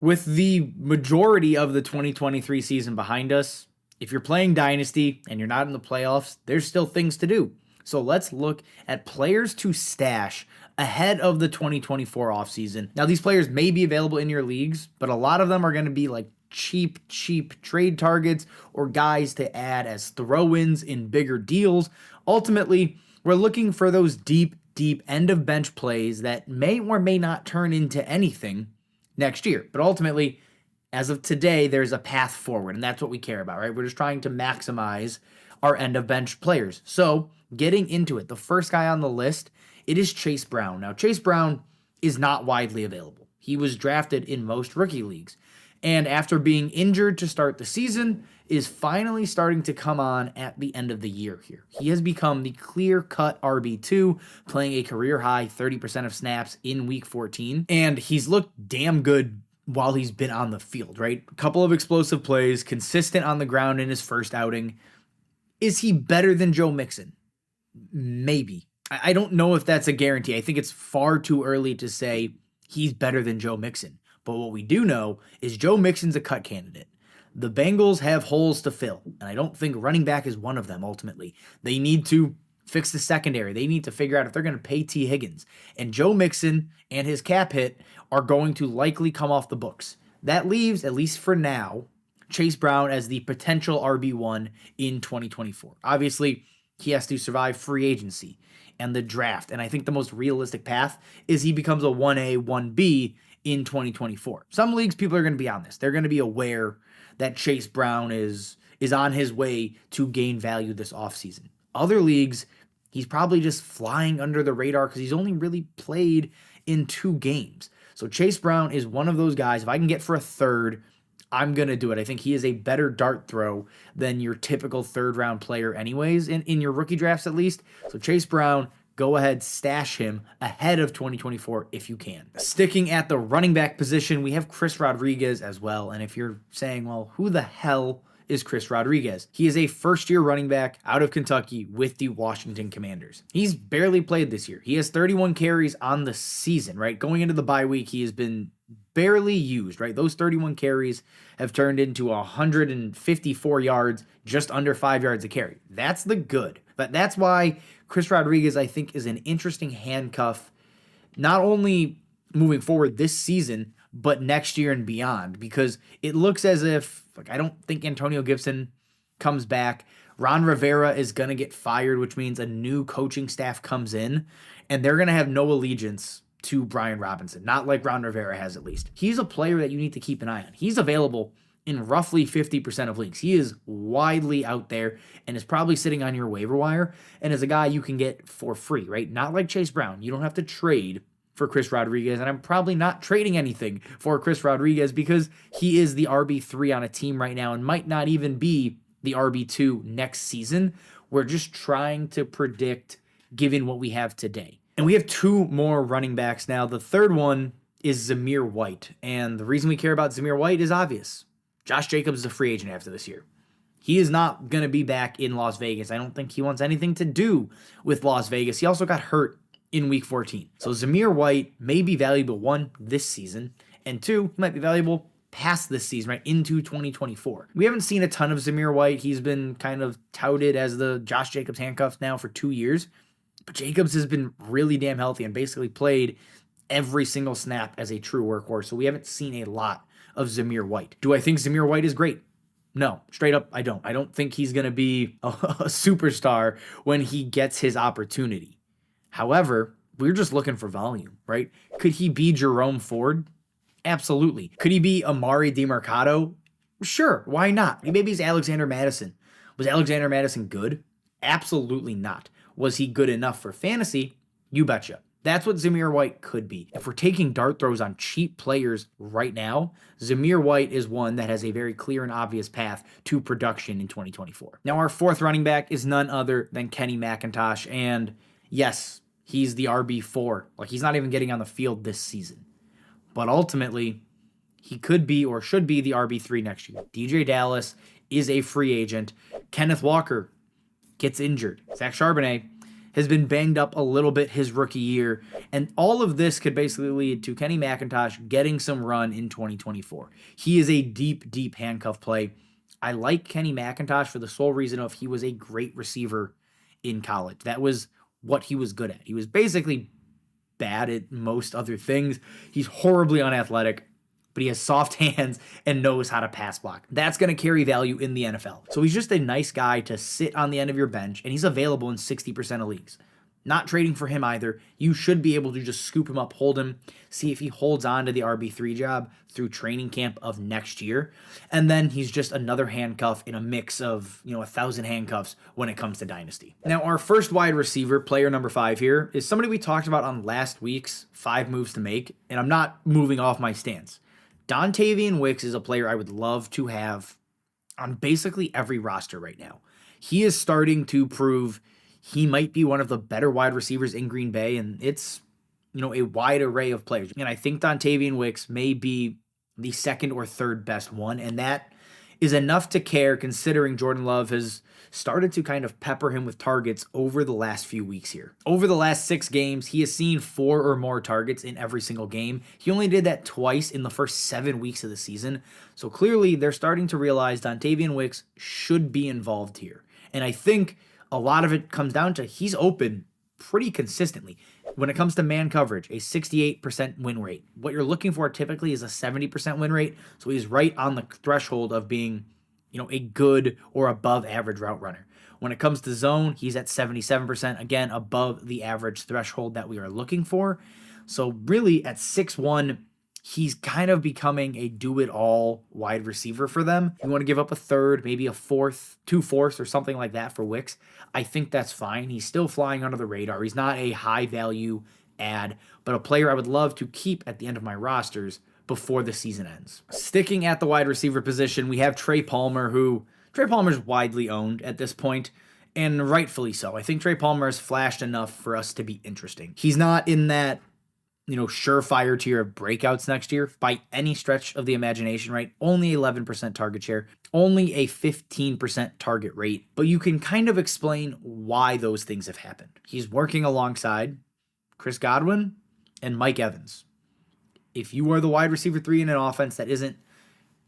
With the majority of the 2023 season behind us, if you're playing Dynasty and you're not in the playoffs, there's still things to do. So let's look at players to stash ahead of the 2024 offseason. Now, these players may be available in your leagues, but a lot of them are going to be like cheap trade targets or guys to add as throw-ins in bigger deals. Ultimately, we're looking for those deep end of bench plays that may or may not turn into anything next year. But ultimately, as of today, there's a path forward, and that's what we care about, right? We're just trying to maximize our end of bench players. So getting into it, the first guy on the list, it is Chase Brown. Now, Chase Brown is not widely available. He was drafted in most rookie leagues, and after being injured to start the season, is finally starting to come on at the end of the year here. He has become the clear-cut RB2, playing a career-high 30% of snaps in Week 14, and he's looked damn good while he's been on the field, right? A couple of explosive plays, consistent on the ground in his first outing. Is he better than Joe Mixon? Maybe. I don't know if that's a guarantee. I think it's far too early to say he's better than Joe Mixon. But what we do know is Joe Mixon's a cut candidate. The Bengals have holes to fill, and I don't think running back is one of them ultimately. They need to fix the secondary. They need to figure out if they're going to pay T. Higgins. And Joe Mixon and his cap hit are going to likely come off the books. That leaves, at least for now, Chase Brown as the potential RB1 in 2024. Obviously, he has to survive free agency and the draft, and I think the most realistic path is he becomes a 1A, 1B in 2024. Some leagues, people are going to be on this. They're going to be aware that Chase Brown is on his way to gain value this offseason. Other leagues, he's probably just flying under the radar because he's only really played in 2 games. So Chase Brown is one of those guys. If I can get for a third, I'm going to do it. I think he is a better dart throw than your typical third-round player anyways, in your rookie drafts at least. So Chase Brown, go ahead, stash him ahead of 2024 if you can. Sticking at the running back position, we have Chris Rodriguez as well. And if you're saying, well, who the hell is Chris Rodriguez? He is a first-year running back out of Kentucky with the Washington Commanders. He's barely played this year. He has 31 carries on the season, right? Going into the bye week, he has been barely used, right? Those 31 carries have turned into 154 yards, just under 5 yards a carry. That's the good. But that's why Chris Rodriguez, I think, is an interesting handcuff, not only moving forward this season, but next year and beyond, because it looks as if, I don't think Antonio Gibson comes back. Ron Rivera is going to get fired, which means a new coaching staff comes in, and they're going to have no allegiance to Brian Robinson, not like Ron Rivera has at least. He's a player that you need to keep an eye on. He's available in roughly 50% of leagues. He is widely out there and is probably sitting on your waiver wire and is a guy you can get for free, right? Not like Chase Brown. You don't have to trade for Chris Rodriguez, and I'm probably not trading anything for Chris Rodriguez because he is the RB3 on a team right now and might not even be the RB2 next season. We're just trying to predict given what we have today. And we have 2 more running backs now. The third one is Zamir White, and the reason we care about Zamir White is obvious. Josh Jacobs is a free agent after this year. He is not going to be back in Las Vegas. I don't think he wants anything to do with Las Vegas. He also got hurt in Week 14. So Zamir White may be valuable, 1, this season, and 2, he might be valuable past this season, right, into 2024. We haven't seen a ton of Zamir White. He's been kind of touted as the Josh Jacobs handcuff now for 2 years. But Jacobs has been really damn healthy and basically played every single snap as a true workhorse. So we haven't seen a lot of Zamir White. Do I think Zamir White is great? No, straight up, I don't. I don't think he's going to be a superstar when he gets his opportunity. However, we're just looking for volume, right? Could he be Jerome Ford? Absolutely. Could he be Amari DiMercato? Sure, why not? Maybe he's Alexander Madison. Was Alexander Madison good? Absolutely not. Was he good enough for fantasy? You betcha. That's what Zamir White could be. If we're taking dart throws on cheap players right now, Zamir White is one that has a very clear and obvious path to production in 2024. Now, our 4th running back is none other than Kenny McIntosh, and yes, he's the RB4. Like, he's not even getting on the field this season. But ultimately, he could be or should be the RB3 next year. DJ Dallas is a free agent. Kenneth Walker gets injured. Zach Charbonnet has been banged up a little bit his rookie year, and all of this could basically lead to Kenny McIntosh getting some run in 2024. He is a deep, deep handcuff play. I like Kenny McIntosh for the sole reason of he was a great receiver in college. That was what he was good at. He was basically bad at most other things. He's horribly unathletic, but he has soft hands and knows how to pass block. That's going to carry value in the NFL. So he's just a nice guy to sit on the end of your bench, and he's available in 60% of leagues. Not trading for him either. You should be able to just scoop him up, hold him, see if he holds on to the RB3 job through training camp of next year. And then he's just another handcuff in a mix of, 1,000 handcuffs when it comes to Dynasty. Now, our first wide receiver, player number 5 here, is somebody we talked about on last week's 5 moves to make, and I'm not moving off my stance. Dontayvion Wicks is a player I would love to have on basically every roster right now. He is starting to prove he might be one of the better wide receivers in Green Bay, and it's, a wide array of players. And I think Dontayvion Wicks may be the second or third best one, and that is enough to care considering Jordan Love has started to kind of pepper him with targets over the last few weeks here. Over the last 6 games, he has seen 4 or more targets in every single game. He only did that twice in the first 7 weeks of the season. So clearly they're starting to realize Dontayvion Wicks should be involved here. And I think a lot of it comes down to he's open pretty consistently. When it comes to man coverage, a 68% win rate. What you're looking for typically is a 70% win rate. So he's right on the threshold of being, a good or above average route runner. When it comes to zone, he's at 77%, again, above the average threshold that we are looking for. So really at 6'1", he's kind of becoming a do-it-all wide receiver for them. You want to give up a third, maybe a fourth, 2/4 or something like that for Wicks. I think that's fine. He's still flying under the radar. He's not a high-value add, but a player I would love to keep at the end of my rosters before the season ends. Sticking at the wide receiver position, we have Trey Palmer, Trey Palmer's widely owned at this point, and rightfully so. I think Trey Palmer has flashed enough for us to be interesting. He's not in that surefire tier of breakouts next year by any stretch of the imagination, right? Only 11% target share, only a 15% target rate, but you can kind of explain why those things have happened. He's working alongside Chris Godwin and Mike Evans. If you are the wide receiver 3 in an offense that isn't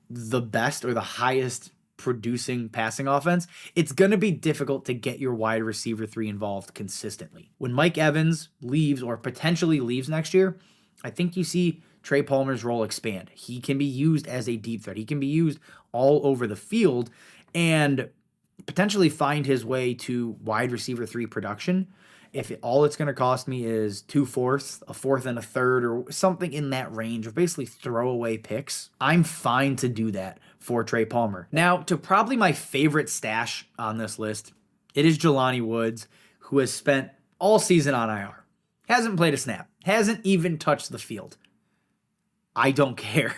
the best or the highest producing passing offense, it's going to be difficult to get your wide receiver 3 involved consistently. When Mike Evans leaves or potentially leaves next year, I think you see Trey Palmer's role expand. He can be used as a deep threat. He can be used all over the field and potentially find his way to wide receiver 3 production. If all it's going to cost me is 2/4, a fourth and a third, or something in that range of basically throwaway picks, I'm fine to do that for Trey Palmer. Now, to probably my favorite stash on this list, it is Jelani Woods, who has spent all season on IR. Hasn't played a snap. Hasn't even touched the field. I don't care.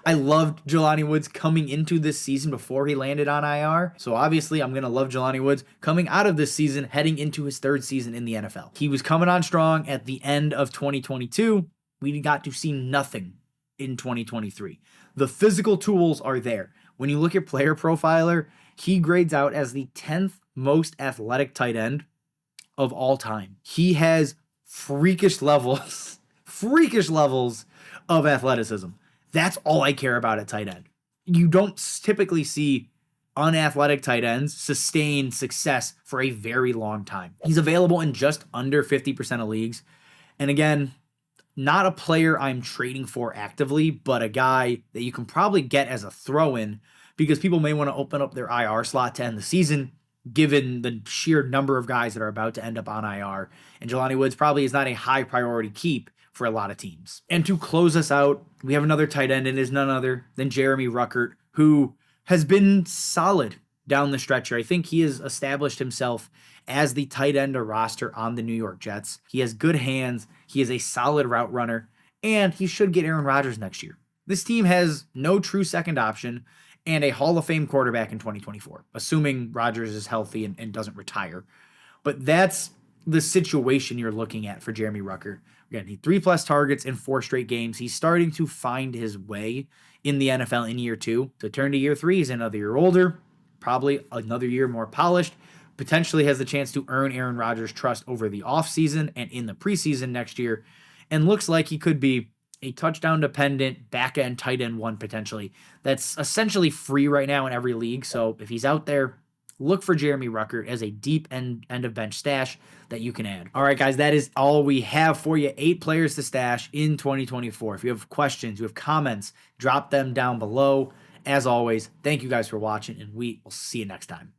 I loved Jelani Woods coming into this season before he landed on IR. So obviously I'm going to love Jelani Woods coming out of this season, heading into his 3rd season in the NFL. He was coming on strong at the end of 2022. We got to see nothing in 2023. The physical tools are there. When you look at Player Profiler, he grades out as the 10th most athletic tight end of all time. He has freakish levels of athleticism. That's all I care about at tight end. You don't typically see unathletic tight ends sustain success for a very long time. He's available in just under 50% of leagues. And again, not a player I'm trading for actively, but a guy that you can probably get as a throw-in because people may want to open up their IR slot to end the season, given the sheer number of guys that are about to end up on IR. And Jelani Woods probably is not a high priority keep for a lot of teams. And to close us out, we have another tight end, and it is none other than Jeremy Ruckert, who has been solid down the stretch here. I think he has established himself as the tight end of roster on the New York Jets. He has good hands, he is a solid route runner, and he should get Aaron Rodgers next year. This team has no true second option and a Hall of Fame quarterback in 2024, assuming Rodgers is healthy and doesn't retire. But that's the situation you're looking at for Jeremy Ruckert. Again, he 3+ targets in 4 straight games. He's starting to find his way in the NFL in year 2. To turn to year 3, he's another year older, probably another year more polished, potentially has the chance to earn Aaron Rodgers' trust over the offseason and in the preseason next year, and looks like he could be a touchdown-dependent back-end tight end one potentially. That's essentially free right now in every league, so if he's out there, look for Jeremy Ruckert as a deep end-of-bench stash that you can add. All right, guys, that is all we have for you. 8 players to stash in 2024. If you have questions, you have comments, drop them down below. As always, thank you guys for watching, and we will see you next time.